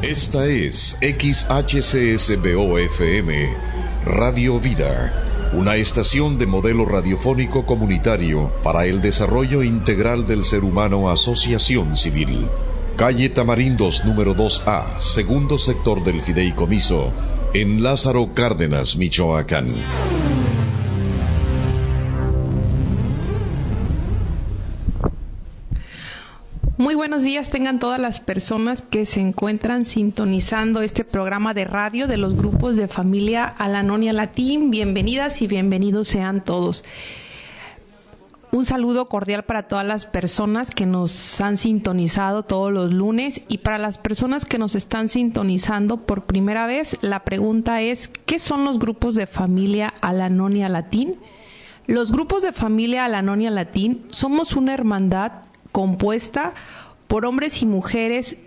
Esta es XHCSBO-FM, Radio Vida, una estación de modelo radiofónico comunitario para el desarrollo integral del ser humano. Asociación Civil. Calle Tamarindos número 2A, segundo sector del Fideicomiso, en Lázaro Cárdenas, Michoacán. Muy buenos días tengan todas las personas que se encuentran sintonizando este programa de radio de los grupos de familia Al-Anon y Al-Latín. Bienvenidas y bienvenidos sean todos. Un saludo cordial para todas las personas que nos han sintonizado todos los lunes, y para las personas que nos están sintonizando por primera vez, la pregunta es: ¿qué son los grupos de familia Al-Anon y Al-Latín? Los grupos de familia Al-Anon y Al-Latín somos una hermandad compuesta por hombres y mujeres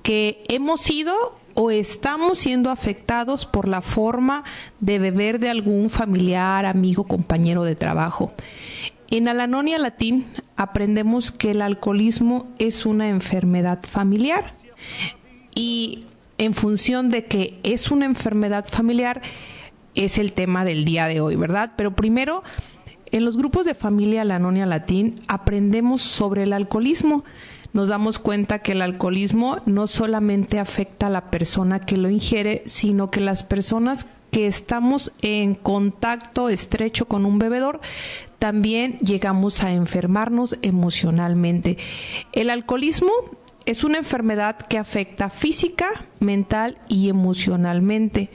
que hemos sido o estamos siendo afectados por la forma de beber de algún familiar, amigo, compañero de trabajo. En Al-Anon y Al-Latín aprendemos que el alcoholismo es una enfermedad familiar, y en función de que es una enfermedad familiar es el tema del día de hoy, ¿verdad? Pero primero, en los grupos de familia Al-Anon y Al-Latín aprendemos sobre el alcoholismo. Nos damos cuenta que el alcoholismo no solamente afecta a la persona que lo ingiere, sino que las personas que estamos en contacto estrecho con un bebedor también llegamos a enfermarnos emocionalmente. El alcoholismo es una enfermedad que afecta física, mental y emocionalmente.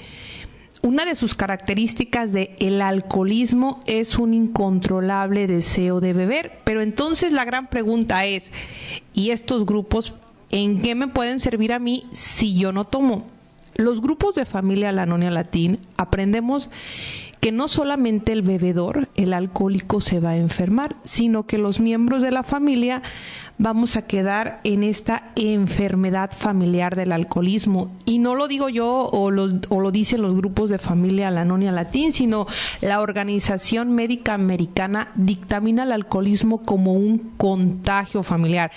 Una de sus características del alcoholismo es un incontrolable deseo de beber. Pero entonces la gran pregunta es: ¿y estos grupos en qué me pueden servir a mí si yo no tomo? Los grupos de familia Al-Anon y Al-Latín aprendemos que no solamente el bebedor, el alcohólico, se va a enfermar, sino que los miembros de la familia vamos a quedar en esta enfermedad familiar del alcoholismo. Y no lo digo yo o lo dicen los grupos de familia Al-Anon y Al-Latín, sino la Organización Médica Americana dictamina el alcoholismo como un contagio familiar.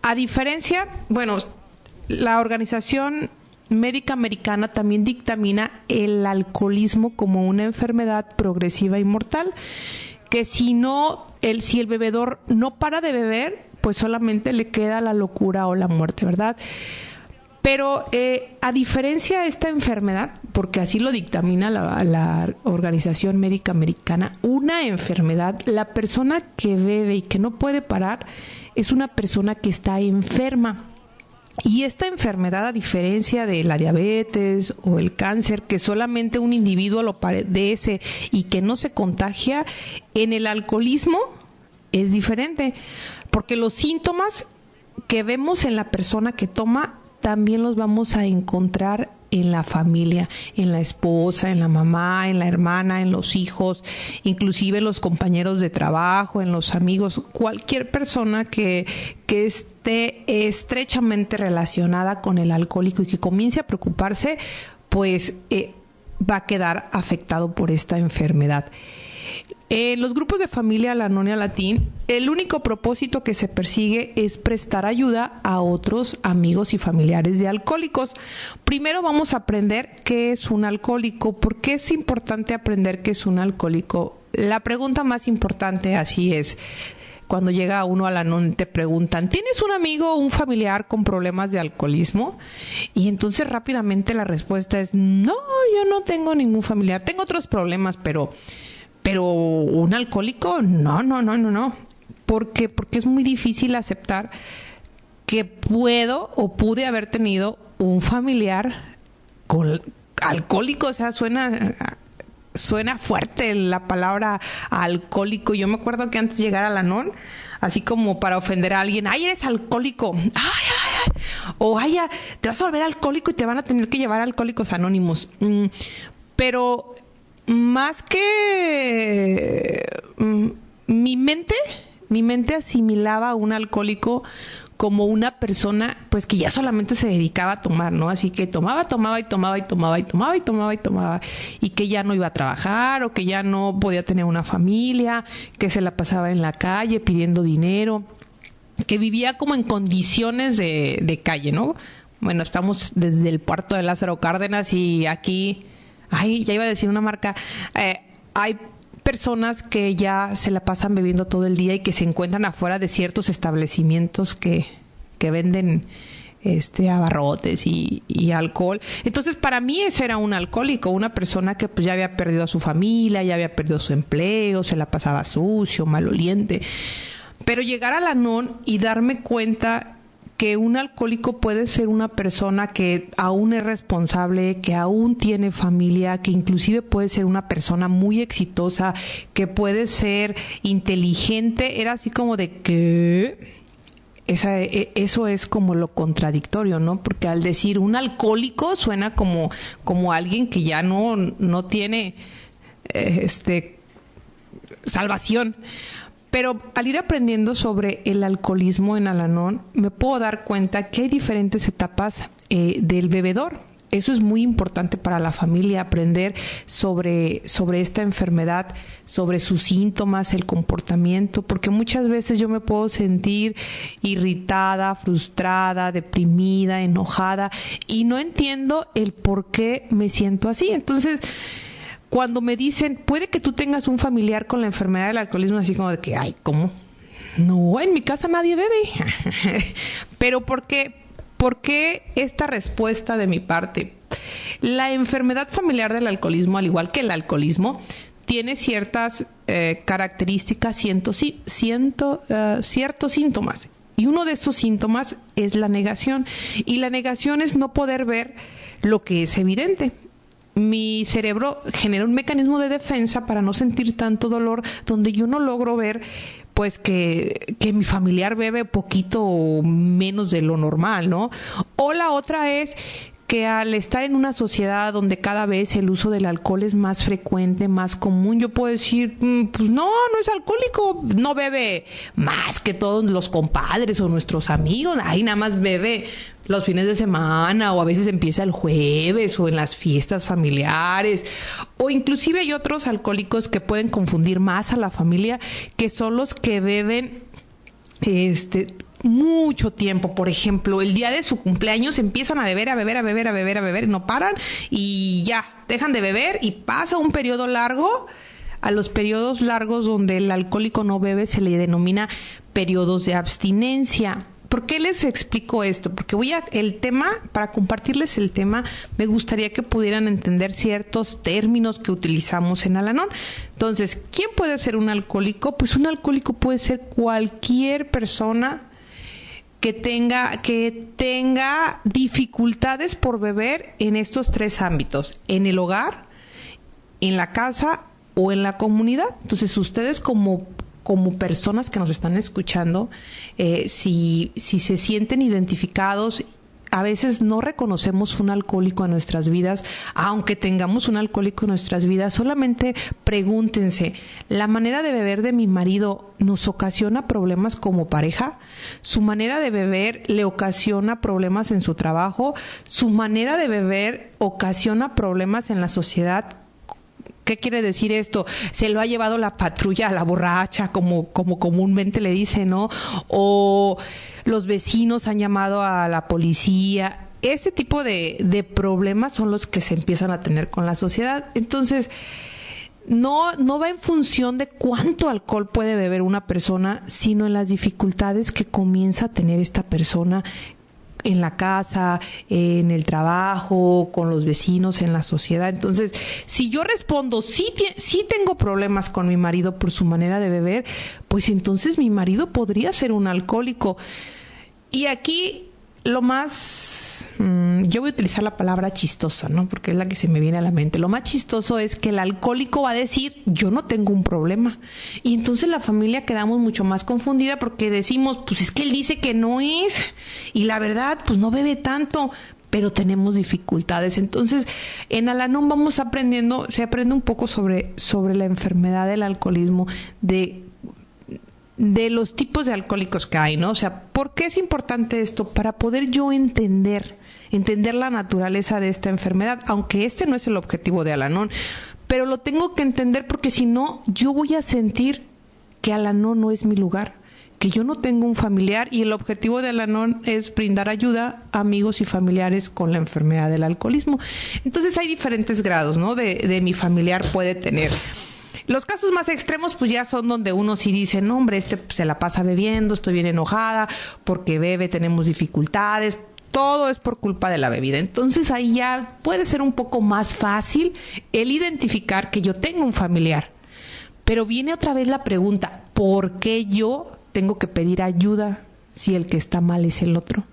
A diferencia, la Organización Médica Americana también dictamina el alcoholismo como una enfermedad progresiva y mortal, que si el bebedor no para de beber, pues solamente le queda la locura o la muerte, ¿verdad? Pero a diferencia de esta enfermedad, porque así lo dictamina la Organización Médica Americana, una enfermedad, la persona que bebe y que no puede parar es una persona que está enferma. Y esta enfermedad, a diferencia de la diabetes o el cáncer, que solamente un individuo lo padece y que no se contagia, en el alcoholismo es diferente, porque los síntomas que vemos en la persona que toma también los vamos a encontrar en la familia, en la esposa, en la mamá, en la hermana, en los hijos, inclusive en los compañeros de trabajo, en los amigos. Cualquier persona que esté estrechamente relacionada con el alcohólico y que comience a preocuparse, pues va a quedar afectado por esta enfermedad. En los grupos de familia Al-Anon y Al-Latín, el único propósito que se persigue es prestar ayuda a otros amigos y familiares de alcohólicos. Primero vamos a aprender qué es un alcohólico. ¿Por qué es importante aprender qué es un alcohólico? La pregunta más importante así es: cuando llega uno a Al-Anon te preguntan, ¿tienes un amigo o un familiar con problemas de alcoholismo? Y entonces rápidamente la respuesta es: no, yo no tengo ningún familiar. Tengo otros problemas, pero un alcohólico, no. Porque es muy difícil aceptar que puedo o pude haber tenido un familiar alcohólico. O sea, suena fuerte la palabra alcohólico. Yo me acuerdo que antes de llegar a Al-Anon, así como para ofender a alguien: ¡ay, eres alcohólico! ¡Ay! O ¡ay, ya, te vas a volver alcohólico y te van a tener que llevar a Alcohólicos Anónimos! Pero más que mi mente asimilaba a un alcohólico como una persona pues que ya solamente se dedicaba a tomar, ¿no? Así que tomaba y que ya no iba a trabajar, o que ya no podía tener una familia, que se la pasaba en la calle pidiendo dinero, que vivía como en condiciones de calle, ¿no? Bueno, estamos desde el puerto de Lázaro Cárdenas y aquí, ya iba a decir una marca, hay personas que ya se la pasan bebiendo todo el día y que se encuentran afuera de ciertos establecimientos que venden abarrotes y alcohol. Entonces, para mí ese era un alcohólico, una persona que pues ya había perdido a su familia, ya había perdido su empleo, se la pasaba sucio, maloliente. Pero llegar al Al-Anon y darme cuenta que un alcohólico puede ser una persona que aún es responsable, que aún tiene familia, que inclusive puede ser una persona muy exitosa, que puede ser inteligente, era así como de que eso es como lo contradictorio, ¿no? Porque al decir un alcohólico suena como alguien que ya no tiene salvación. Pero al ir aprendiendo sobre el alcoholismo en Al-Anon, me puedo dar cuenta que hay diferentes etapas del bebedor. Eso es muy importante para la familia, aprender sobre esta enfermedad, sobre sus síntomas, el comportamiento, porque muchas veces yo me puedo sentir irritada, frustrada, deprimida, enojada, y no entiendo el por qué me siento así. Entonces, cuando me dicen, puede que tú tengas un familiar con la enfermedad del alcoholismo, así como de que, ay, ¿cómo? No, en mi casa nadie bebe. Pero ¿por qué esta respuesta de mi parte? La enfermedad familiar del alcoholismo, al igual que el alcoholismo, tiene ciertas características, ciertos síntomas. Y uno de esos síntomas es la negación. Y la negación es no poder ver lo que es evidente. Mi cerebro genera un mecanismo de defensa para no sentir tanto dolor, donde yo no logro ver pues que mi familiar bebe poquito o menos de lo normal, ¿no? O la otra es que al estar en una sociedad donde cada vez el uso del alcohol es más frecuente, más común, yo puedo decir, pues no es alcohólico, no bebe más que todos los compadres o nuestros amigos, ahí nada más bebe los fines de semana o a veces empieza el jueves o en las fiestas familiares, o inclusive hay otros alcohólicos que pueden confundir más a la familia, que son los que beben mucho tiempo. Por ejemplo, el día de su cumpleaños empiezan a beber, no paran y ya, dejan de beber y pasa un periodo largo. A los periodos largos donde el alcohólico no bebe se le denomina periodos de abstinencia. ¿Por qué les explico esto? Porque para compartirles el tema, me gustaría que pudieran entender ciertos términos que utilizamos en Al-Anon. Entonces, ¿quién puede ser un alcohólico? Pues un alcohólico puede ser cualquier persona que tenga dificultades por beber en estos tres ámbitos: en el hogar, en la casa o en la comunidad. Entonces, ustedes como personas que nos están escuchando, si se sienten identificados, a veces no reconocemos un alcohólico en nuestras vidas, aunque tengamos un alcohólico en nuestras vidas, solamente pregúntense, ¿la manera de beber de mi marido nos ocasiona problemas como pareja? ¿Su manera de beber le ocasiona problemas en su trabajo? ¿Su manera de beber ocasiona problemas en la sociedad? ¿Qué quiere decir esto? Se lo ha llevado la patrulla a la borracha, como comúnmente le dicen, ¿no? O los vecinos han llamado a la policía. Este tipo de problemas son los que se empiezan a tener con la sociedad. Entonces, no va en función de cuánto alcohol puede beber una persona, sino en las dificultades que comienza a tener esta persona en la casa, en el trabajo, con los vecinos, en la sociedad. Entonces, si yo respondo, sí tengo problemas con mi marido por su manera de beber, pues entonces mi marido podría ser un alcohólico. Y aquí lo más, yo voy a utilizar la palabra chistosa, ¿no? Porque es la que se me viene a la mente. Lo más chistoso es que el alcohólico va a decir, yo no tengo un problema. Y entonces la familia quedamos mucho más confundida porque decimos, pues es que él dice que no es. Y la verdad, pues no bebe tanto, pero tenemos dificultades. Entonces, en Al-Anon vamos aprendiendo, se aprende un poco sobre la enfermedad del alcoholismo, de los tipos de alcohólicos que hay, ¿no? O sea, ¿por qué es importante esto? Para poder yo entender la naturaleza de esta enfermedad, aunque este no es el objetivo de Al-Anon, pero lo tengo que entender porque si no, yo voy a sentir que Al-Anon no es mi lugar, que yo no tengo un familiar y el objetivo de Al-Anon es brindar ayuda a amigos y familiares con la enfermedad del alcoholismo. Entonces hay diferentes grados, ¿no? De mi familiar puede tener. Los casos más extremos pues ya son donde uno sí dice, no hombre, se la pasa bebiendo, estoy bien enojada, porque bebe, tenemos dificultades, todo es por culpa de la bebida. Entonces ahí ya puede ser un poco más fácil el identificar que yo tengo un familiar. Pero viene otra vez la pregunta, ¿por qué yo tengo que pedir ayuda si el que está mal es el otro?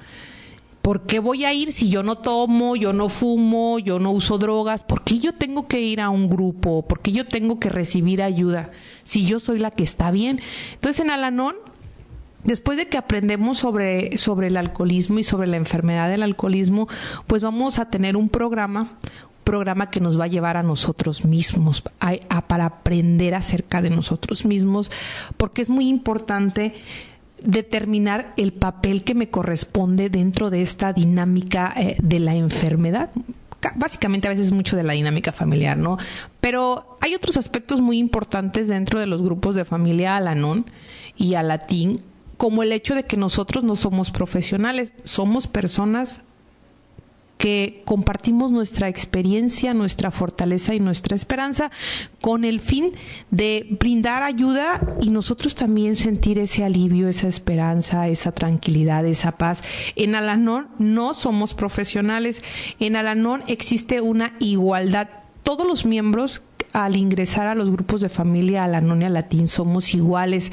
¿Por qué voy a ir si yo no tomo, yo no fumo, yo no uso drogas? ¿Por qué yo tengo que ir a un grupo? ¿Por qué yo tengo que recibir ayuda si yo soy la que está bien? Entonces en Al-Anon, después de que aprendemos sobre el alcoholismo y sobre la enfermedad del alcoholismo, pues vamos a tener un programa que nos va a llevar a nosotros mismos, para aprender acerca de nosotros mismos, porque es muy importante determinar el papel que me corresponde dentro de esta dinámica de la enfermedad. Básicamente a veces mucho de la dinámica familiar, ¿no? Pero hay otros aspectos muy importantes dentro de los grupos de familia Al-Anon y Al-Atin, como el hecho de que nosotros no somos profesionales, somos personas que compartimos nuestra experiencia, nuestra fortaleza y nuestra esperanza con el fin de brindar ayuda y nosotros también sentir ese alivio, esa esperanza, esa tranquilidad, esa paz. En Al-Anon no somos profesionales. En Al-Anon existe una igualdad. Todos los miembros al ingresar a los grupos de familia Al-Anon y Al-Atin somos iguales.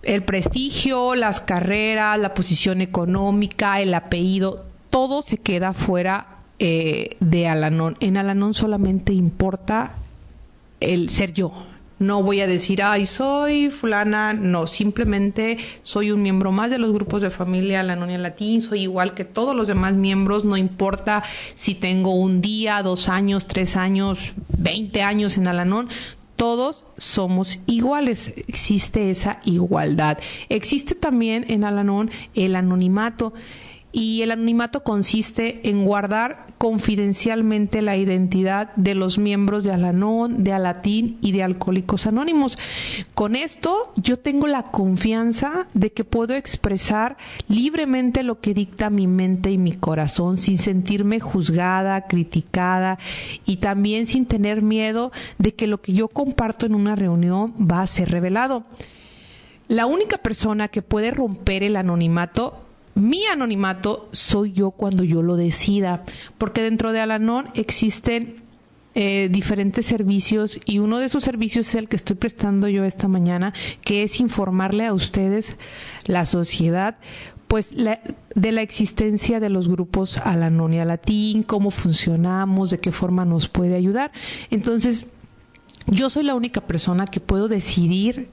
El prestigio, las carreras, la posición económica, el apellido, todo se queda fuera de Al-Anon. En Al-Anon solamente importa el ser yo. No voy a decir, ay, soy fulana. No, simplemente soy un miembro más de los grupos de familia Al-Anon y Al-Atin. Soy igual que todos los demás miembros. No importa si tengo un día, 2 años, 3 años, 20 años en Al-Anon. Todos somos iguales. Existe esa igualdad. Existe también en Al-Anon el anonimato. Y el anonimato consiste en guardar confidencialmente la identidad de los miembros de Al-Anon, de Al-Atin y de Alcohólicos Anónimos. Con esto yo tengo la confianza de que puedo expresar libremente lo que dicta mi mente y mi corazón sin sentirme juzgada, criticada y también sin tener miedo de que lo que yo comparto en una reunión va a ser revelado. La única persona que puede romper el anonimato, mi anonimato, soy yo cuando yo lo decida, porque dentro de Al-Anon existen diferentes servicios y uno de esos servicios es el que estoy prestando yo esta mañana, que es informarle a ustedes, la sociedad, pues de la existencia de los grupos Al-Anon y Al-Atin, cómo funcionamos, de qué forma nos puede ayudar. Entonces, yo soy la única persona que puedo decir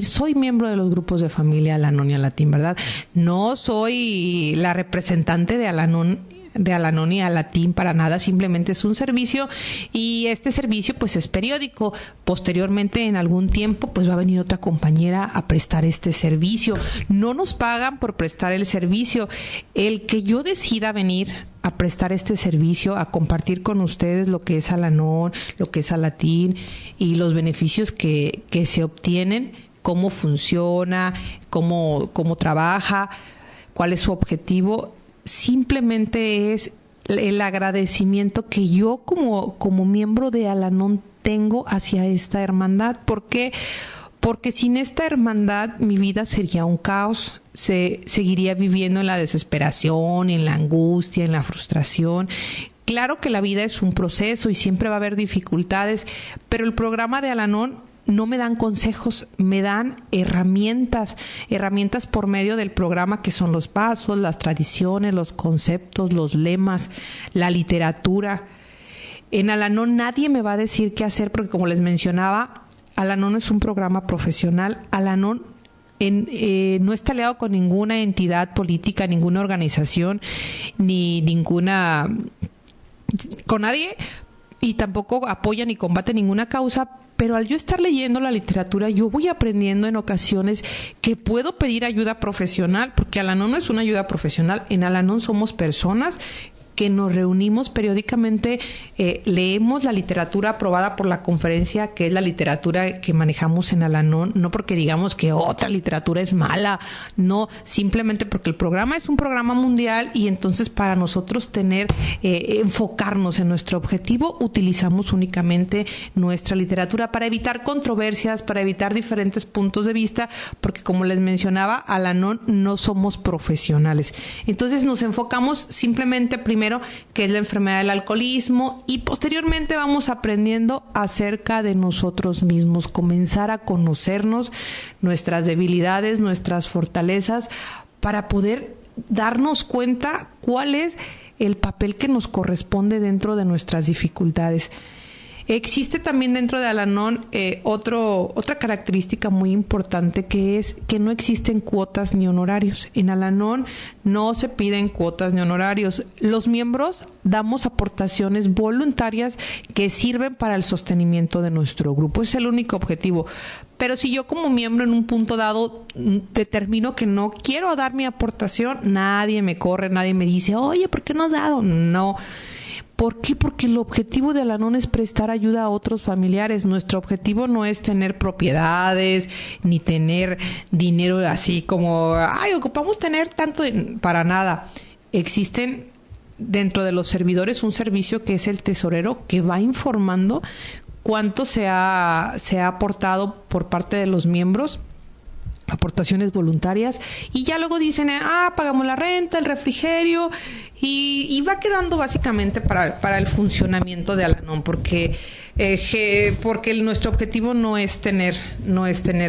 soy miembro de los grupos de familia Al-Anon y Al-Atin, ¿verdad? No soy la representante de Al-Anon y Al-Atin para nada, simplemente es un servicio y este servicio pues es periódico. Posteriormente, en algún tiempo, pues va a venir otra compañera a prestar este servicio. No nos pagan por prestar el servicio. El que yo decida venir a prestar este servicio, a compartir con ustedes lo que es Al-Anon, lo que es Al-Atin y los beneficios que se obtienen, cómo funciona, cómo trabaja, cuál es su objetivo, simplemente es el agradecimiento que yo como miembro de Al-Anon tengo hacia esta hermandad. ¿Por qué? Porque sin esta hermandad mi vida sería un caos. Seguiría viviendo en la desesperación, en la angustia, en la frustración. Claro que la vida es un proceso y siempre va a haber dificultades, pero el programa de Al-Anon no me dan consejos, me dan herramientas por medio del programa que son los pasos, las tradiciones, los conceptos, los lemas, la literatura. En Al-Anon nadie me va a decir qué hacer porque, como les mencionaba, Al-Anon es un programa profesional. Al-Anon no está aliado con ninguna entidad política, ninguna organización, con nadie, y tampoco apoya ni combate ninguna causa, pero al yo estar leyendo la literatura, yo voy aprendiendo en ocasiones que puedo pedir ayuda profesional, porque Al-Anon no es una ayuda profesional. En Al-Anon somos personas que nos reunimos periódicamente, leemos la literatura aprobada por la conferencia, que es la literatura que manejamos en Al-Anon, no porque digamos que otra literatura es mala, no, simplemente porque el programa es un programa mundial y entonces para nosotros enfocarnos en nuestro objetivo, utilizamos únicamente nuestra literatura para evitar controversias, para evitar diferentes puntos de vista, porque como les mencionaba, Al-Anon no somos profesionales. Entonces nos enfocamos simplemente primero que es la enfermedad del alcoholismo y posteriormente vamos aprendiendo acerca de nosotros mismos, comenzar a conocernos, nuestras debilidades, nuestras fortalezas, para poder darnos cuenta cuál es el papel que nos corresponde dentro de nuestras dificultades. Existe también dentro de Al-Anon otra característica muy importante, que es que no existen cuotas ni honorarios. En Al-Anon no se piden cuotas ni honorarios. Los miembros damos aportaciones voluntarias que sirven para el sostenimiento de nuestro grupo. Es el único objetivo. Pero si yo como miembro en un punto dado determino que no quiero dar mi aportación, nadie me corre, nadie me dice, oye, ¿por qué no has dado? No. ¿Por qué? Porque el objetivo de Al-Anon es prestar ayuda a otros familiares. Nuestro objetivo no es tener propiedades, ni tener dinero así como, ocupamos tener tanto, para nada. Existen dentro de los servidores un servicio que es el tesorero, que va informando cuánto se ha aportado por parte de los miembros, aportaciones voluntarias, y ya luego dicen, pagamos la renta, el refrigerio, y va quedando básicamente para el funcionamiento de Al-Anon, porque nuestro objetivo no es tener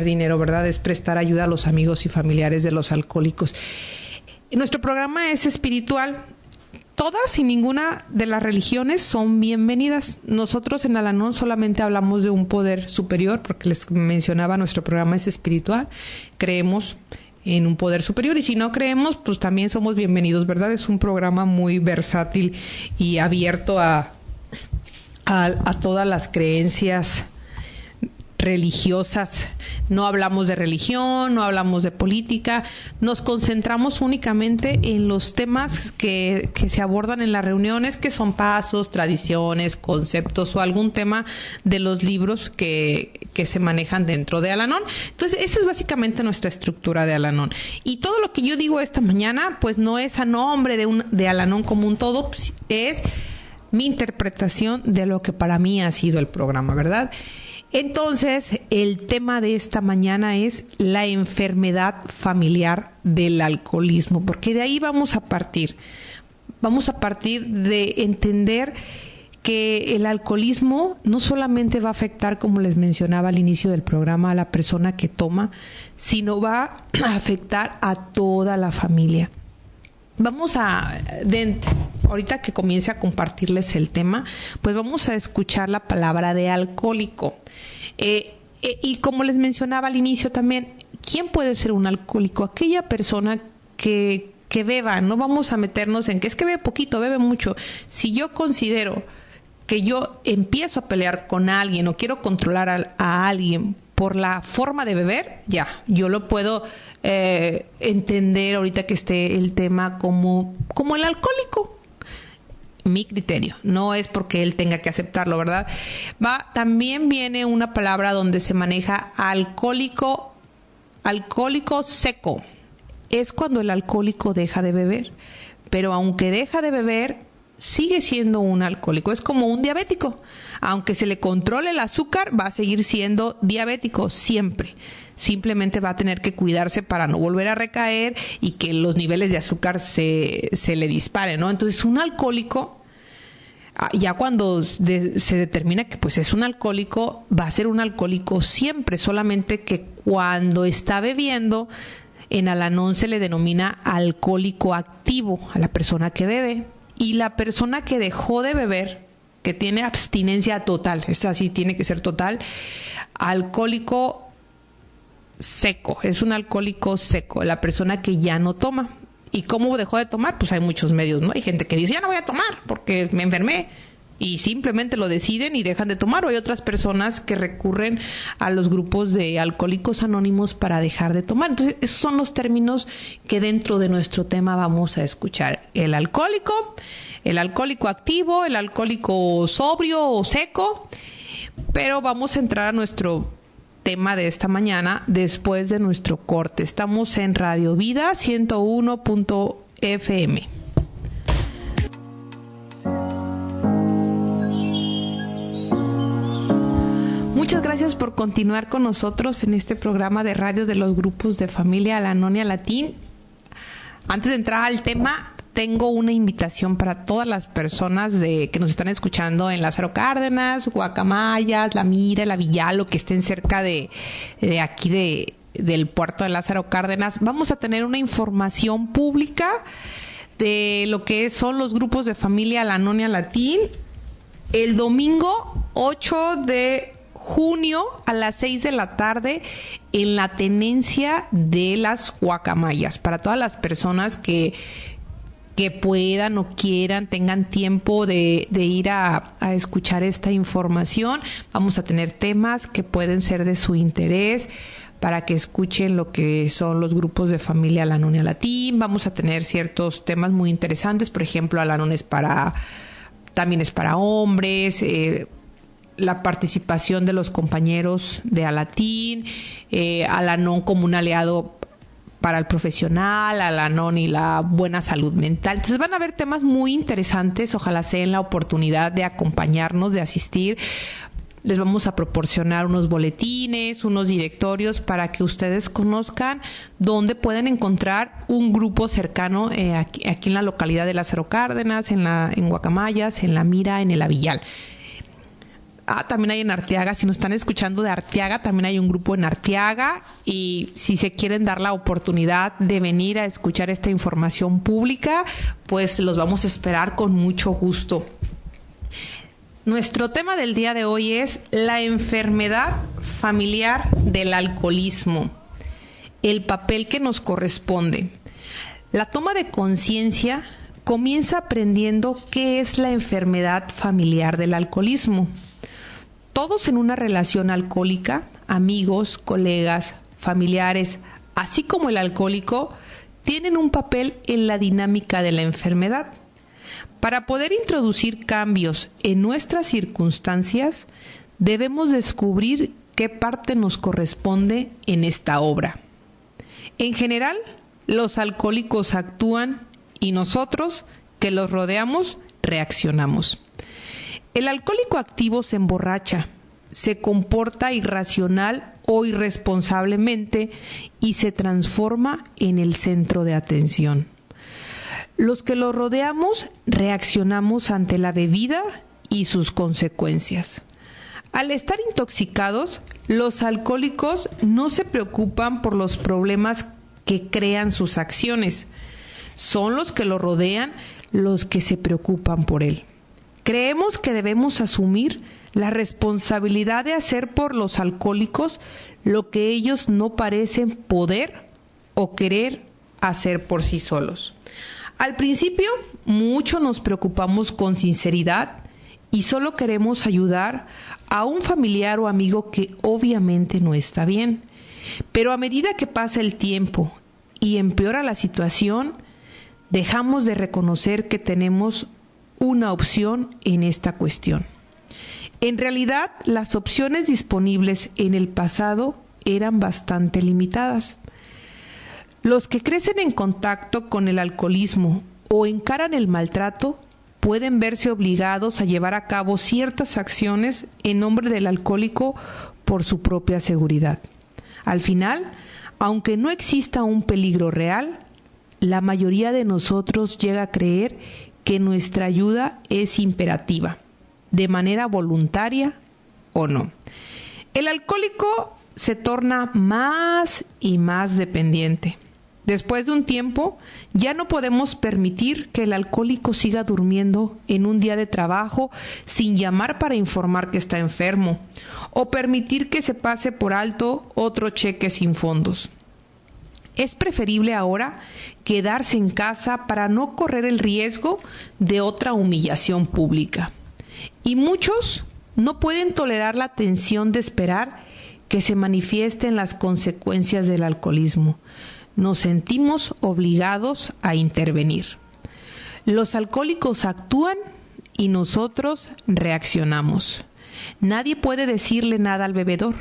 dinero, ¿verdad? Es prestar ayuda a los amigos y familiares de los alcohólicos. Nuestro programa es espiritual. Todas y ninguna de las religiones son bienvenidas. Nosotros en Al-Anon solamente hablamos de un poder superior, porque les mencionaba, nuestro programa es espiritual. Creemos en un poder superior, y si no creemos, pues también somos bienvenidos, ¿verdad? Es un programa muy versátil y abierto a todas las creencias religiosas. No hablamos de religión, no hablamos de política, nos concentramos únicamente en los temas que se abordan en las reuniones, que son pasos, tradiciones, conceptos o algún tema de los libros que se manejan dentro de Al-Anon. Entonces, esa es básicamente nuestra estructura de Al-Anon. Y todo lo que yo digo esta mañana, pues no es a nombre de Al-Anon como un todo, pues, es mi interpretación de lo que para mí ha sido el programa, ¿verdad? Entonces, el tema de esta mañana es la enfermedad familiar del alcoholismo, porque de ahí vamos a partir. Vamos a partir de entender que el alcoholismo no solamente va a afectar, como les mencionaba al inicio del programa, a la persona que toma, sino va a afectar a toda la familia. Vamos ahorita que comience a compartirles el tema, pues vamos a escuchar la palabra de alcohólico. Y como les mencionaba al inicio también, ¿quién puede ser un alcohólico? Aquella persona que beba. No vamos a meternos en que es que bebe poquito, bebe mucho. Si yo considero que yo empiezo a pelear con alguien o quiero controlar a alguien por la forma de beber, ya, yo lo puedo entender ahorita que esté el tema como el alcohólico. Mi criterio, no es porque él tenga que aceptarlo, ¿verdad? También viene una palabra donde se maneja alcohólico seco. Es cuando el alcohólico deja de beber, pero aunque deja de beber, sigue siendo un alcohólico. Es como un diabético. Aunque se le controle el azúcar, va a seguir siendo diabético siempre. Simplemente va a tener que cuidarse para no volver a recaer y que los niveles de azúcar se le disparen, ¿no? Entonces, un alcohólico, ya cuando se determina que pues es un alcohólico, va a ser un alcohólico siempre, solamente que cuando está bebiendo, en Al-Anon se le denomina alcohólico activo a la persona que bebe, y la persona que dejó de beber, que tiene abstinencia total, es así, tiene que ser total, alcohólico seco, es un alcohólico seco, la persona que ya no toma. ¿Y cómo dejó de tomar? Pues hay muchos medios, ¿no? Hay gente que dice, ya no voy a tomar porque me enfermé. y simplemente lo deciden y dejan de tomar, o hay otras personas que recurren a los grupos de Alcohólicos Anónimos para dejar de tomar. Entonces, esos son los términos que dentro de nuestro tema vamos a escuchar: el alcohólico activo, el alcohólico sobrio o seco. Pero vamos a entrar a nuestro tema de esta mañana después de nuestro corte. Estamos en Radio Vida 101.fm. Muchas gracias por continuar con nosotros en este programa de radio de los grupos de familia Al-Anonia Latín. Antes de entrar al tema, tengo una invitación para todas las personas que nos están escuchando en Lázaro Cárdenas, Guacamayas, La Mira, La Villal, o que estén cerca de aquí del puerto de Lázaro Cárdenas. Vamos a tener una información pública de lo que son los grupos de familia Al-Anonia Latín el domingo 8 de junio a las 6 de la tarde en la tenencia de las Guacamayas. Para todas las personas que puedan o quieran, tengan tiempo de ir a escuchar esta información. Vamos a tener temas que pueden ser de su interés para que escuchen lo que son los grupos de familia Al-Anonia Latín. Vamos a tener ciertos temas muy interesantes, por ejemplo, Al-Anon también es para hombres, la participación de los compañeros de Alatín, Al-Anon como un aliado para el profesional, Al-Anon y la buena salud mental. Entonces van a haber temas muy interesantes. Ojalá se den la oportunidad de acompañarnos, de asistir. Les vamos a proporcionar unos boletines, unos directorios para que ustedes conozcan dónde pueden encontrar un grupo cercano aquí en la localidad de Lázaro Cárdenas, en Guacamayas, en La Mira, en el Avillal. También hay en Arteaga. Si nos están escuchando de Arteaga, también hay un grupo en Arteaga, y si se quieren dar la oportunidad de venir a escuchar esta información pública, pues los vamos a esperar con mucho gusto. Nuestro tema del día de hoy es la enfermedad familiar del alcoholismo, el papel que nos corresponde. La toma de conciencia comienza aprendiendo qué es la enfermedad familiar del alcoholismo. Todos en una relación alcohólica, amigos, colegas, familiares, así como el alcohólico, tienen un papel en la dinámica de la enfermedad. Para poder introducir cambios en nuestras circunstancias, debemos descubrir qué parte nos corresponde en esta obra. En general, los alcohólicos actúan y nosotros, que los rodeamos, reaccionamos. El alcohólico activo se emborracha, se comporta irracional o irresponsablemente y se transforma en el centro de atención. Los que lo rodeamos reaccionamos ante la bebida y sus consecuencias. Al estar intoxicados, los alcohólicos no se preocupan por los problemas que crean sus acciones. Son los que lo rodean los que se preocupan por él. Creemos que debemos asumir la responsabilidad de hacer por los alcohólicos lo que ellos no parecen poder o querer hacer por sí solos. Al principio, mucho nos preocupamos con sinceridad y solo queremos ayudar a un familiar o amigo que obviamente no está bien. Pero a medida que pasa el tiempo y empeora la situación, dejamos de reconocer que tenemos una opción en esta cuestión. En realidad, las opciones disponibles en el pasado eran bastante limitadas. Los que crecen en contacto con el alcoholismo o encaran el maltrato pueden verse obligados a llevar a cabo ciertas acciones en nombre del alcohólico por su propia seguridad. Al final, aunque no exista un peligro real, la mayoría de nosotros llega a creer que nuestra ayuda es imperativa, de manera voluntaria o no. El alcohólico se torna más y más dependiente. Después de un tiempo, ya no podemos permitir que el alcohólico siga durmiendo en un día de trabajo sin llamar para informar que está enfermo, o permitir que se pase por alto otro cheque sin fondos. Es preferible ahora quedarse en casa para no correr el riesgo de otra humillación pública. Y muchos no pueden tolerar la tensión de esperar que se manifiesten las consecuencias del alcoholismo. Nos sentimos obligados a intervenir. Los alcohólicos actúan y nosotros reaccionamos. Nadie puede decirle nada al bebedor.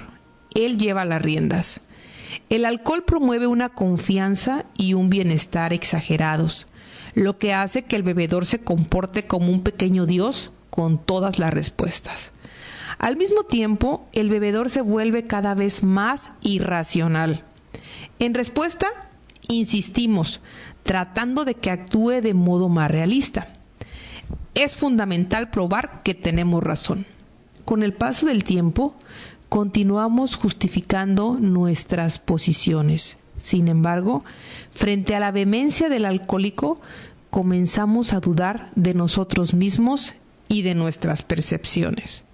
Él lleva las riendas. El alcohol promueve una confianza y un bienestar exagerados, lo que hace que el bebedor se comporte como un pequeño Dios con todas las respuestas. Al mismo tiempo, el bebedor se vuelve cada vez más irracional. En respuesta, insistimos, tratando de que actúe de modo más realista. Es fundamental probar que tenemos razón. Con el paso del tiempo, continuamos justificando nuestras posiciones. Sin embargo, frente a la vehemencia del alcohólico, comenzamos a dudar de nosotros mismos y de nuestras percepciones.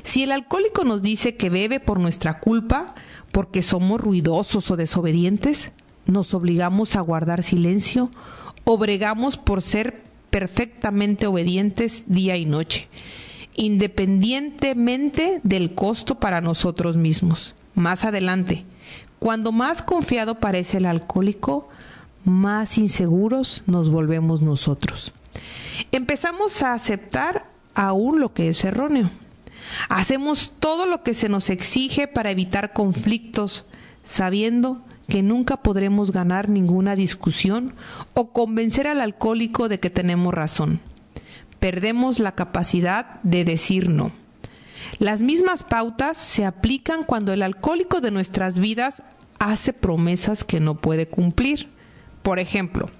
Si el alcohólico nos dice que bebe por nuestra culpa, porque somos ruidosos o desobedientes, nos obligamos a guardar silencio o bregamos por ser perfectamente obedientes día y noche, independientemente del costo para nosotros mismos. Más adelante, cuando más confiado parece el alcohólico, más inseguros nos volvemos nosotros. Empezamos a aceptar aún lo que es erróneo. Hacemos todo lo que se nos exige para evitar conflictos, sabiendo que nunca podremos ganar ninguna discusión o convencer al alcohólico de que tenemos razón. Perdemos la capacidad de decir no. Las mismas pautas se aplican cuando el alcohólico de nuestras vidas hace promesas que no puede cumplir. Por ejemplo,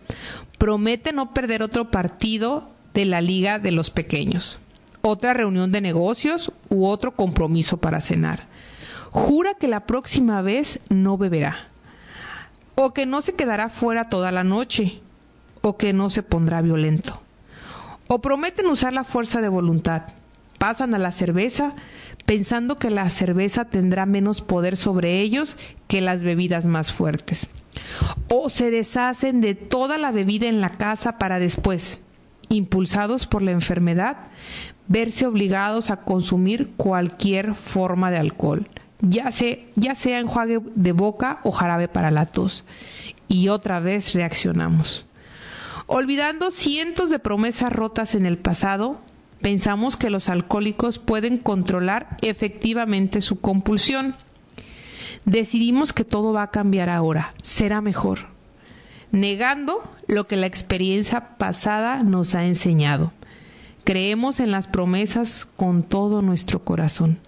promete no perder otro partido de la Liga de los Pequeños, otra reunión de negocios u otro compromiso para cenar. Jura que la próxima vez no beberá, o que no se quedará fuera toda la noche, o que no se pondrá violento. O prometen usar la fuerza de voluntad. Pasan a la cerveza pensando que la cerveza tendrá menos poder sobre ellos que las bebidas más fuertes. O se deshacen de toda la bebida en la casa para después, impulsados por la enfermedad, verse obligados a consumir cualquier forma de alcohol, ya sea enjuague de boca o jarabe para la tos. Y otra vez reaccionamos. Olvidando cientos de promesas rotas en el pasado, pensamos que los alcohólicos pueden controlar efectivamente su compulsión. Decidimos que todo va a cambiar ahora, será mejor, negando lo que la experiencia pasada nos ha enseñado. Creemos en las promesas con todo nuestro corazón.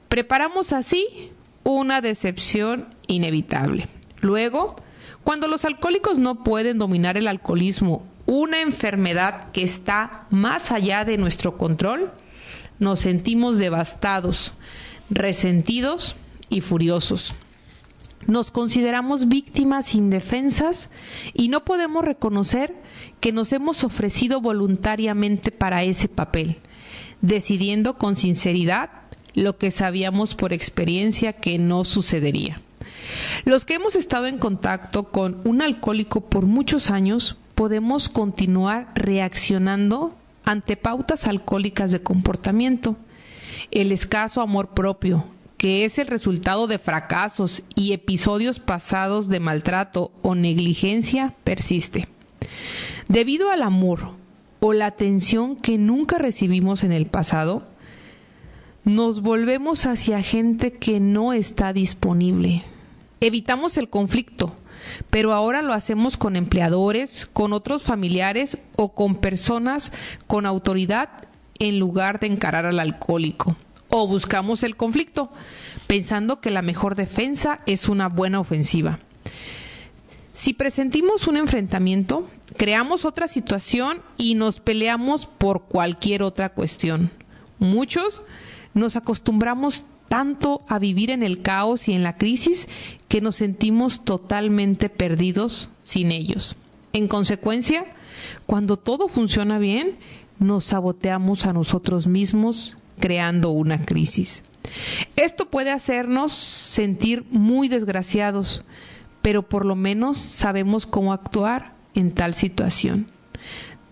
Preparamos así una decepción inevitable. Luego, cuando los alcohólicos no pueden dominar el alcoholismo, una enfermedad que está más allá de nuestro control, nos sentimos devastados, resentidos y furiosos. Nos consideramos víctimas indefensas y no podemos reconocer que nos hemos ofrecido voluntariamente para ese papel, decidiendo con sinceridad lo que sabíamos por experiencia que no sucedería. Los que hemos estado en contacto con un alcohólico por muchos años podemos continuar reaccionando ante pautas alcohólicas de comportamiento. El escaso amor propio, que es el resultado de fracasos y episodios pasados de maltrato o negligencia, persiste. Debido al amor o la atención que nunca recibimos en el pasado, nos volvemos hacia gente que no está disponible. Evitamos el conflicto, pero ahora lo hacemos con empleadores, con otros familiares o con personas con autoridad en lugar de encarar al alcohólico. O buscamos el conflicto, pensando que la mejor defensa es una buena ofensiva. Si presentimos un enfrentamiento, creamos otra situación y nos peleamos por cualquier otra cuestión. Muchos nos acostumbramos tanto a vivir en el caos y en la crisis que nos sentimos totalmente perdidos sin ellos. En consecuencia, cuando todo funciona bien, nos saboteamos a nosotros mismos, creando una crisis. Esto puede hacernos sentir muy desgraciados, pero por lo menos sabemos cómo actuar en tal situación.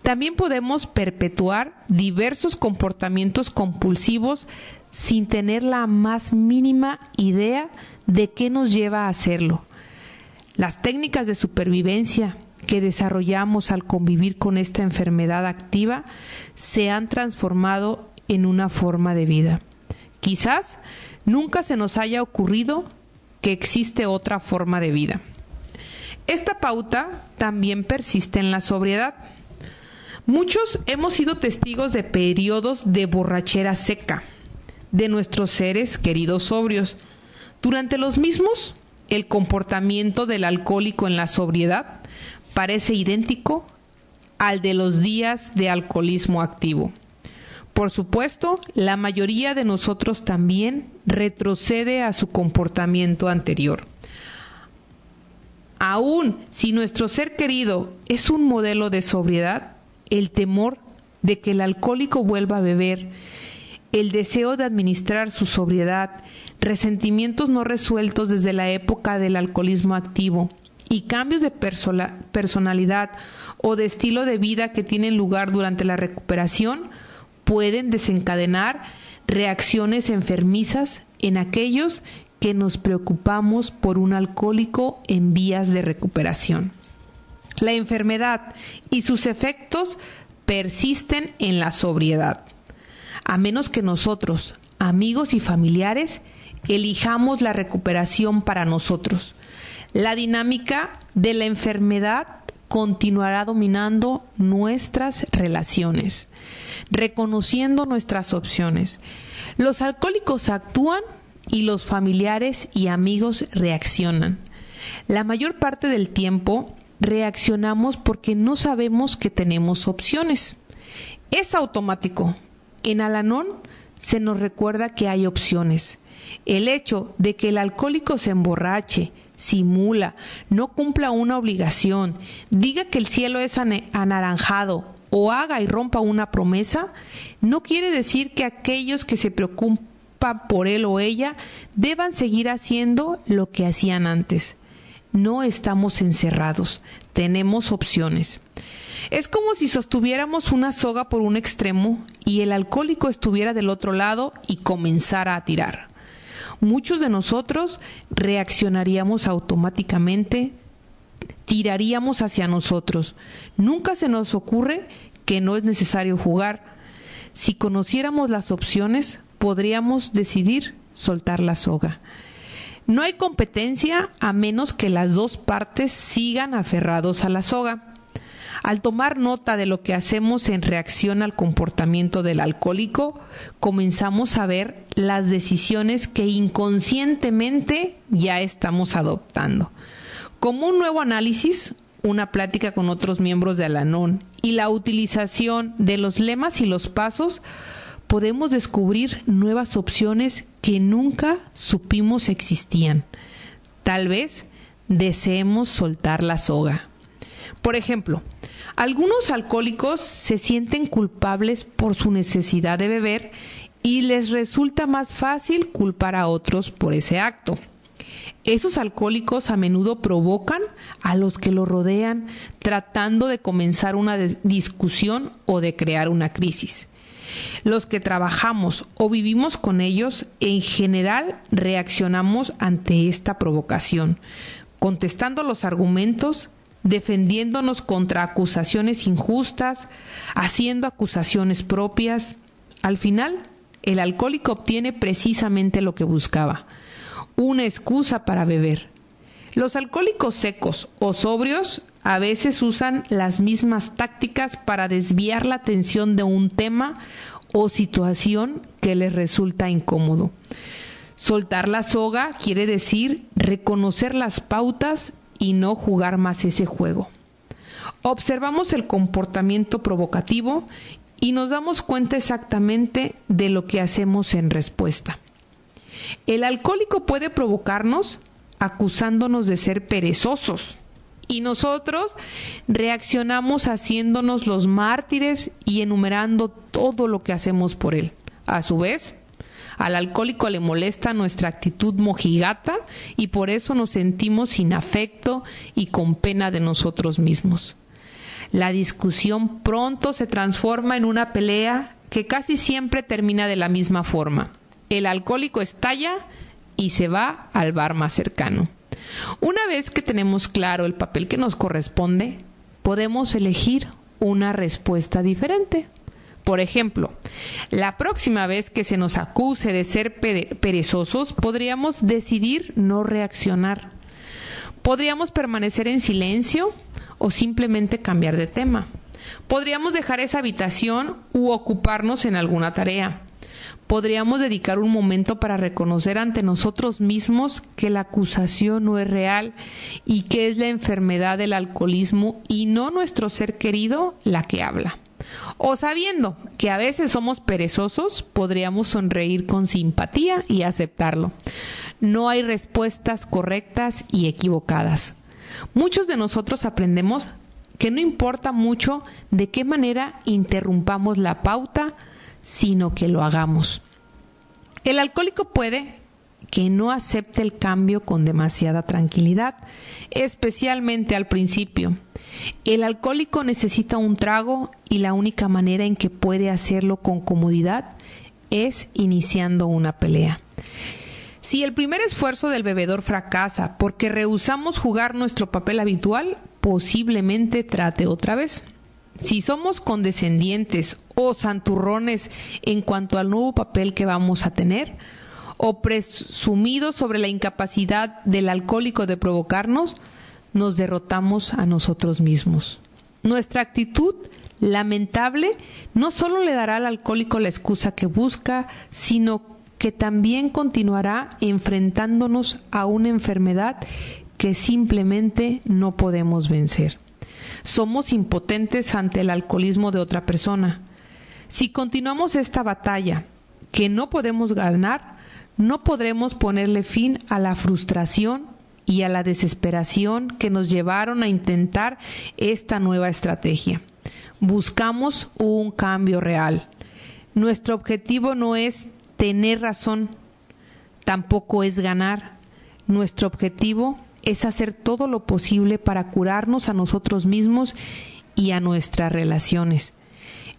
También podemos perpetuar diversos comportamientos compulsivos sin tener la más mínima idea de qué nos lleva a hacerlo. Las técnicas de supervivencia que desarrollamos al convivir con esta enfermedad activa se han transformado en una forma de vida. Quizás nunca se nos haya ocurrido que existe otra forma de vida. Esta pauta también persiste en la sobriedad. Muchos hemos sido testigos de periodos de borrachera seca de nuestros seres queridos sobrios. Durante los mismos, el comportamiento del alcohólico en la sobriedad parece idéntico al de los días de alcoholismo activo. Por supuesto, la mayoría de nosotros también retrocede a su comportamiento anterior. Aún si nuestro ser querido es un modelo de sobriedad, el temor de que el alcohólico vuelva a beber, el deseo de administrar su sobriedad, resentimientos no resueltos desde la época del alcoholismo activo y cambios de personalidad o de estilo de vida que tienen lugar durante la recuperación pueden desencadenar reacciones enfermizas en aquellos que nos preocupamos por un alcohólico en vías de recuperación. La enfermedad y sus efectos persisten en la sobriedad, a menos que nosotros, amigos y familiares, elijamos la recuperación para nosotros. La dinámica de la enfermedad continuará dominando nuestras relaciones, reconociendo nuestras opciones. Los alcohólicos actúan y los familiares y amigos reaccionan. La mayor parte del tiempo reaccionamos porque no sabemos que tenemos opciones. Es automático. En Al-Anon se nos recuerda que hay opciones. El hecho de que el alcohólico se emborrache, simula, no cumpla una obligación, diga que el cielo es anaranjado o haga y rompa una promesa, no quiere decir que aquellos que se preocupan por él o ella deban seguir haciendo lo que hacían antes. No estamos encerrados, tenemos opciones. Es como si sostuviéramos una soga por un extremo y el alcohólico estuviera del otro lado y comenzara a tirar. Muchos de nosotros reaccionaríamos automáticamente, tiraríamos hacia nosotros. Nunca se nos ocurre que no es necesario jugar. Si conociéramos las opciones, podríamos decidir soltar la soga. No hay competencia a menos que las dos partes sigan aferrados a la soga. Al tomar nota de lo que hacemos en reacción al comportamiento del alcohólico, comenzamos a ver las decisiones que inconscientemente ya estamos adoptando. Como un nuevo análisis, una plática con otros miembros de Al-Anon y la utilización de los lemas y los pasos, podemos descubrir nuevas opciones que nunca supimos existían. Tal vez deseemos soltar la soga. Por ejemplo, algunos alcohólicos se sienten culpables por su necesidad de beber y les resulta más fácil culpar a otros por ese acto. Esos alcohólicos a menudo provocan a los que lo rodean tratando de comenzar una discusión o de crear una crisis. Los que trabajamos o vivimos con ellos en general reaccionamos ante esta provocación, contestando los argumentos, defendiéndonos contra acusaciones injustas, haciendo acusaciones propias. Al final, el alcohólico obtiene precisamente lo que buscaba, una excusa para beber. Los alcohólicos secos o sobrios a veces usan las mismas tácticas para desviar la atención de un tema o situación que les resulta incómodo. Soltar la soga quiere decir reconocer las pautas y no jugar más ese juego. Observamos el comportamiento provocativo y nos damos cuenta exactamente de lo que hacemos en respuesta. El alcohólico puede provocarnos acusándonos de ser perezosos y nosotros reaccionamos haciéndonos los mártires y enumerando todo lo que hacemos por él. A su vez, al alcohólico le molesta nuestra actitud mojigata y por eso nos sentimos sin afecto y con pena de nosotros mismos. La discusión pronto se transforma en una pelea que casi siempre termina de la misma forma. El alcohólico estalla y se va al bar más cercano. Una vez que tenemos claro el papel que nos corresponde, podemos elegir una respuesta diferente. Por ejemplo, la próxima vez que se nos acuse de ser perezosos, podríamos decidir no reaccionar. Podríamos permanecer en silencio o simplemente cambiar de tema. Podríamos dejar esa habitación u ocuparnos en alguna tarea. Podríamos dedicar un momento para reconocer ante nosotros mismos que la acusación no es real y que es la enfermedad del alcoholismo y no nuestro ser querido la que habla. O sabiendo que a veces somos perezosos, podríamos sonreír con simpatía y aceptarlo. No hay respuestas correctas y equivocadas. Muchos de nosotros aprendemos que no importa mucho de qué manera interrumpamos la pauta, sino que lo hagamos. El alcohólico puede que no acepte el cambio con demasiada tranquilidad, especialmente al principio. El alcohólico necesita un trago y la única manera en que puede hacerlo con comodidad es iniciando una pelea. Si el primer esfuerzo del bebedor fracasa porque rehusamos jugar nuestro papel habitual, posiblemente trate otra vez. Si somos condescendientes o santurrones en cuanto al nuevo papel que vamos a tener, o presumidos sobre la incapacidad del alcohólico de provocarnos, nos derrotamos a nosotros mismos. Nuestra actitud lamentable no solo le dará al alcohólico la excusa que busca, sino que también continuará enfrentándonos a una enfermedad que simplemente no podemos vencer. Somos impotentes ante el alcoholismo de otra persona. Si continuamos esta batalla que no podemos ganar, no podremos ponerle fin a la frustración y a la desesperación que nos llevaron a intentar esta nueva estrategia. Buscamos un cambio real. Nuestro objetivo no es tener razón, tampoco es ganar. Nuestro objetivo es hacer todo lo posible para curarnos a nosotros mismos y a nuestras relaciones.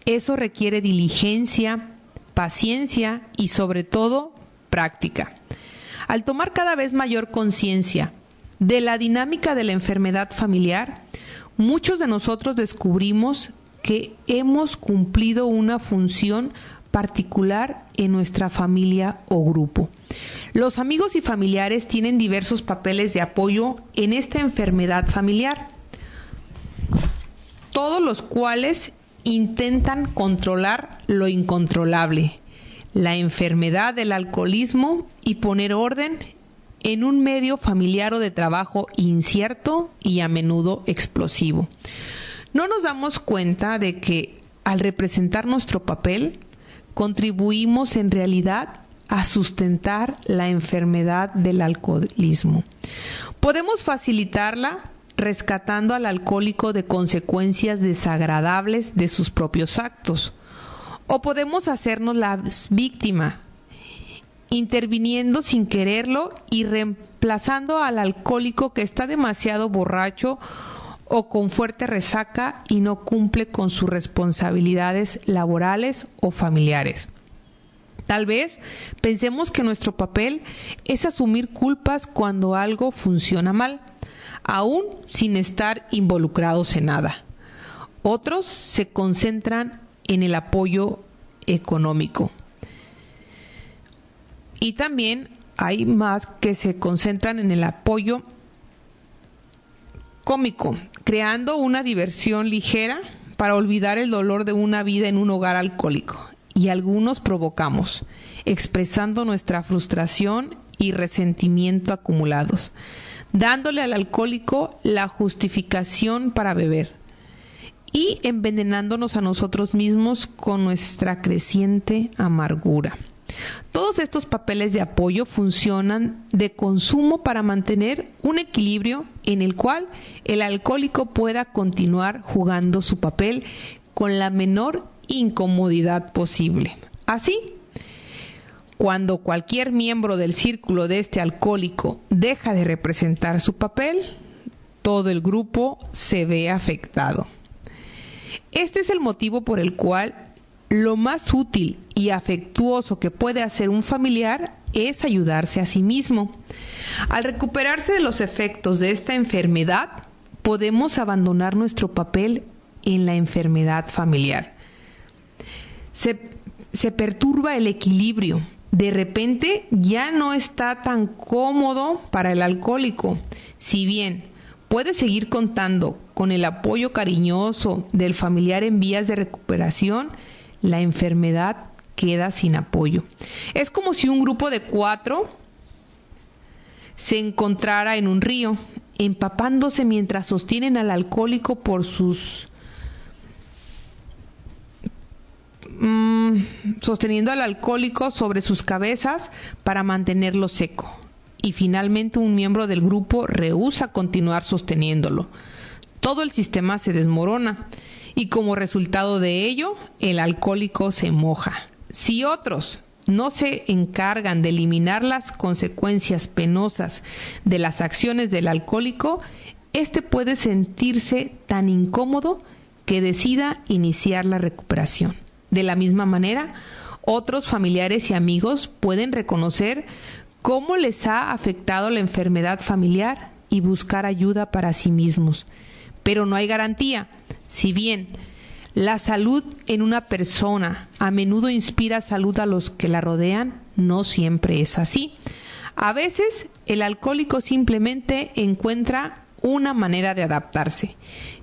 Eso requiere diligencia, paciencia y sobre todo práctica. Al tomar cada vez mayor conciencia de la dinámica de la enfermedad familiar, muchos de nosotros descubrimos que hemos cumplido una función particular en nuestra familia o grupo. Los amigos y familiares tienen diversos papeles de apoyo en esta enfermedad familiar, todos los cuales intentan controlar lo incontrolable, la enfermedad del alcoholismo y poner orden en un medio familiar o de trabajo incierto y a menudo explosivo. No nos damos cuenta de que al representar nuestro papel, contribuimos en realidad a sustentar la enfermedad del alcoholismo. Podemos facilitarla rescatando al alcohólico de consecuencias desagradables de sus propios actos. O podemos hacernos la víctima, interviniendo sin quererlo y reemplazando al alcohólico que está demasiado borracho o con fuerte resaca y no cumple con sus responsabilidades laborales o familiares. Tal vez pensemos que nuestro papel es asumir culpas cuando algo funciona mal, aún sin estar involucrados en nada. Otros se concentran en el apoyo económico. Y también hay más que se concentran en el apoyo cómico, creando una diversión ligera para olvidar el dolor de una vida en un hogar alcohólico. Y algunos provocamos, expresando nuestra frustración y resentimiento acumulados, dándole al alcohólico la justificación para beber y envenenándonos a nosotros mismos con nuestra creciente amargura. Todos estos papeles de apoyo funcionan de consumo para mantener un equilibrio en el cual el alcohólico pueda continuar jugando su papel con la menor incomodidad posible. Así, cuando cualquier miembro del círculo de este alcohólico deja de representar su papel, todo el grupo se ve afectado. Este es el motivo por el cual lo más útil y afectuoso que puede hacer un familiar es ayudarse a sí mismo. Al recuperarse de los efectos de esta enfermedad, podemos abandonar nuestro papel en la enfermedad familiar. Se perturba el equilibrio. De repente ya no está tan cómodo para el alcohólico. Si bien puede seguir contando con el apoyo cariñoso del familiar en vías de recuperación, la enfermedad queda sin apoyo. Es como si un grupo de 4 se encontrara en un río, empapándose mientras sostienen al alcohólico por sosteniendo al alcohólico sobre sus cabezas para mantenerlo seco. Y finalmente un miembro del grupo rehúsa continuar sosteniéndolo. Todo el sistema se desmorona y como resultado de ello, el alcohólico se moja. Si otros no se encargan de eliminar las consecuencias penosas de las acciones del alcohólico, éste puede sentirse tan incómodo que decida iniciar la recuperación. De la misma manera, otros familiares y amigos pueden reconocer cómo les ha afectado la enfermedad familiar y buscar ayuda para sí mismos. Pero no hay garantía. Si bien la salud en una persona a menudo inspira salud a los que la rodean, no siempre es así. A veces el alcohólico simplemente encuentra una manera de adaptarse,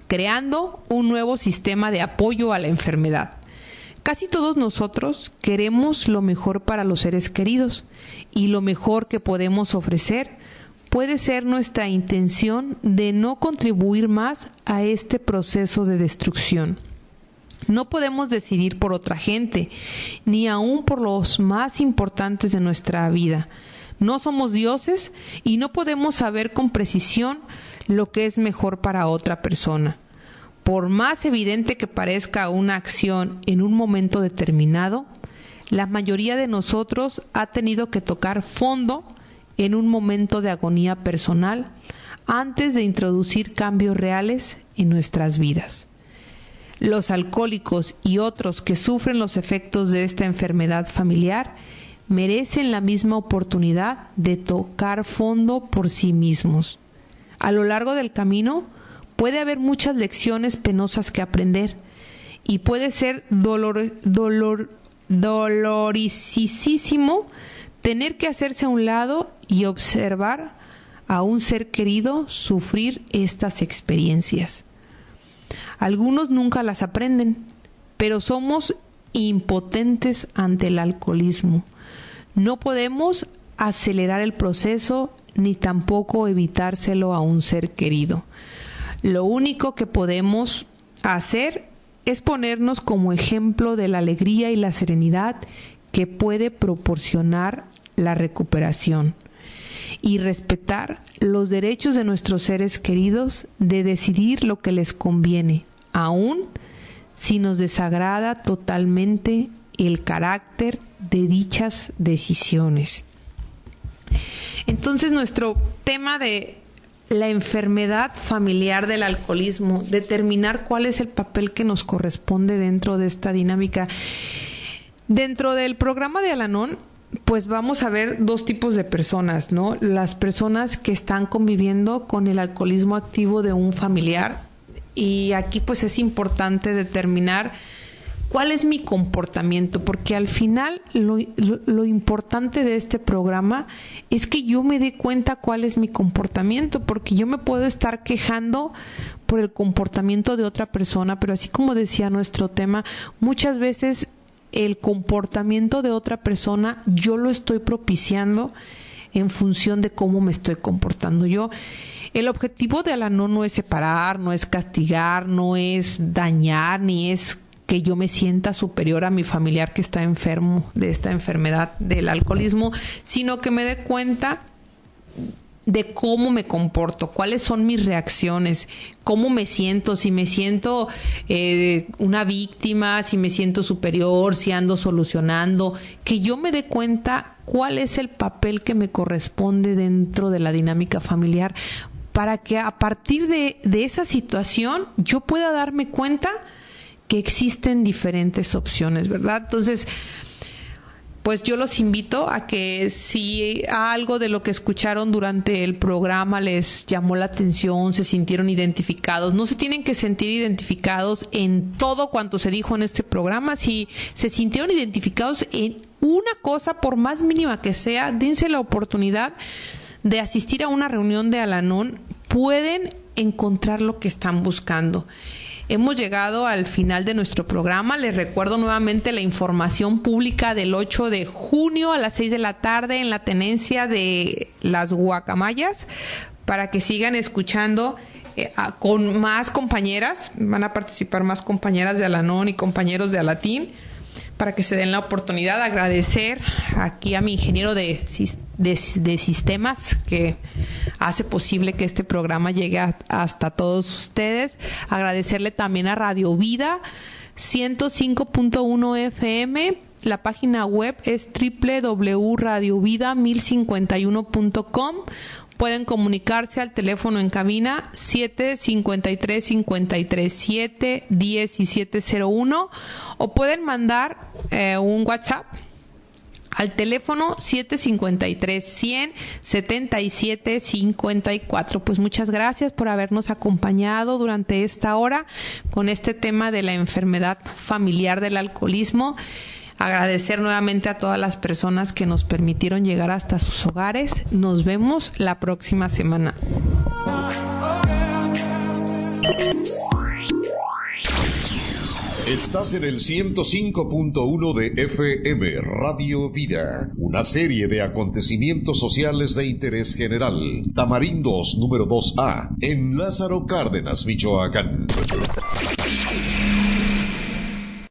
creando un nuevo sistema de apoyo a la enfermedad. Casi todos nosotros queremos lo mejor para los seres queridos y lo mejor que podemos ofrecer puede ser nuestra intención de no contribuir más a este proceso de destrucción. No podemos decidir por otra gente, ni aun por los más importantes de nuestra vida. No somos dioses y no podemos saber con precisión lo que es mejor para otra persona. Por más evidente que parezca una acción en un momento determinado, la mayoría de nosotros ha tenido que tocar fondo en un momento de agonía personal antes de introducir cambios reales en nuestras vidas. Los alcohólicos y otros que sufren los efectos de esta enfermedad familiar merecen la misma oportunidad de tocar fondo por sí mismos. A lo largo del camino puede haber muchas lecciones penosas que aprender y puede ser dolorosísimo tener que hacerse a un lado y observar a un ser querido sufrir estas experiencias. Algunos nunca las aprenden, pero somos impotentes ante el alcoholismo. No podemos acelerar el proceso ni tampoco evitárselo a un ser querido. Lo único que podemos hacer es ponernos como ejemplo de la alegría y la serenidad que puede proporcionar la recuperación y respetar los derechos de nuestros seres queridos de decidir lo que les conviene, aun si nos desagrada totalmente el carácter de dichas decisiones. Entonces, nuestro tema de la enfermedad familiar del alcoholismo, determinar cuál es el papel que nos corresponde dentro de esta dinámica. Dentro del programa de Al-Anon, pues vamos a ver dos tipos de personas, ¿no? Las personas que están conviviendo con el alcoholismo activo de un familiar, y aquí pues es importante determinar cuál es mi comportamiento, porque al final lo importante de este programa es que yo me dé cuenta cuál es mi comportamiento, porque yo me puedo estar quejando por el comportamiento de otra persona, pero así como decía nuestro tema, muchas veces el comportamiento de otra persona yo lo estoy propiciando en función de cómo me estoy comportando yo. El objetivo de Al-Anon no es separar, no es castigar, no es dañar, ni es que yo me sienta superior a mi familiar que está enfermo de esta enfermedad del alcoholismo, sino que me dé cuenta de cómo me comporto, cuáles son mis reacciones, cómo me siento, si me siento una víctima, si me siento superior, si ando solucionando, que yo me dé cuenta cuál es el papel que me corresponde dentro de la dinámica familiar, para que a partir de esa situación yo pueda darme cuenta que existen diferentes opciones, ¿verdad? Entonces, pues yo los invito a que si algo de lo que escucharon durante el programa les llamó la atención, se sintieron identificados, no se tienen que sentir identificados en todo cuanto se dijo en este programa. Si se sintieron identificados en una cosa, por más mínima que sea, dense la oportunidad de asistir a una reunión de Al-Anon. Pueden encontrar lo que están buscando. Hemos llegado al final de nuestro programa. Les recuerdo nuevamente la información pública del 8 de junio a las 6 de la tarde en la tenencia de Las Guacamayas, para que sigan escuchando con más compañeras. Van a participar más compañeras de Al-Anon y compañeros de Alatín, para que se den la oportunidad. Agradecer aquí a mi ingeniero de sistemas, que hace posible que este programa llegue hasta todos ustedes. Agradecerle también a Radio Vida 105.1 FM. La página web es www.radiovida1051.com. Pueden comunicarse al teléfono en cabina 753-53-7-1701, o pueden mandar un WhatsApp al teléfono 753-100-7754. Pues muchas gracias por habernos acompañado durante esta hora con este tema de la enfermedad familiar del alcoholismo. Agradecer nuevamente a todas las personas que nos permitieron llegar hasta sus hogares. Nos vemos la próxima semana. Estás en el 105.1 de FM Radio Vida, una serie de acontecimientos sociales de interés general. Tamarindos número 2A, en Lázaro Cárdenas, Michoacán.